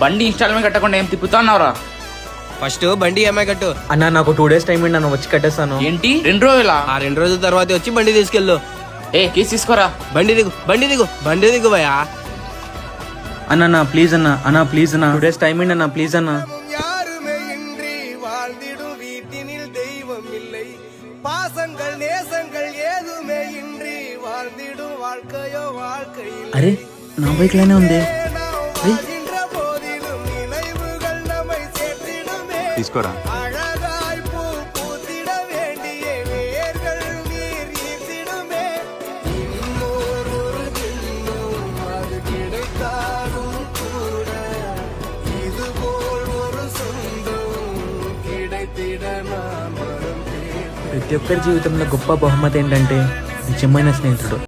బండి ఇన్స్టాల్మెంట్ కట్టకుండా ఏం తిప్పుతున్నావురా? ఫస్ట్ బండి EMI కట్టు. అన్న నాకు 2 days టైం ఇవ్వండి, వచ్చి కట్టేస్తాను. ఏంటి 2 రోజులా? ఆ 2 రోజుల తర్వాత వచ్చి బండి తీసుకెళ్ళు. కేసు తీసుకోరా. బండి దిగు భయ్యా. అన్న ప్లీజ్ అన్న ప్లీజ్ అన్న 2 days టైం ఇవ్వండి అన్న, ప్లీజ్ అన్న. யாருமே இன்றி வாழ்ந்திடும் வீட்டினில் தெய்வம் இல்லை, பாசங்கள் நேசங்கள் ஏதுமே இன்றி வாழ்ந்திடும் வாழ்க்கையோ வாழ்க்கை. అరే నా బైక్ లోనే ఉంది. வாழ்கின்ற போதிலும் நினைவுகள் நம்மை சேர்த்திடுமே. తీసుకోరా. அழகாய் பூ பூத்திட வேண்டிய வேர்கள் நீர் ஈர்த்திடுமே. இன்னொரு தின்னும் அது கிடைத்தாலும் கூட இதுபோல் ஒரு சொந்தம் கிடைத்திட நான் வரம். ప్రతి ఒక్కరి జీవితంలో గొప్ప బహుమతి ఏంటంటే నిజమైన స్నేహితుడు.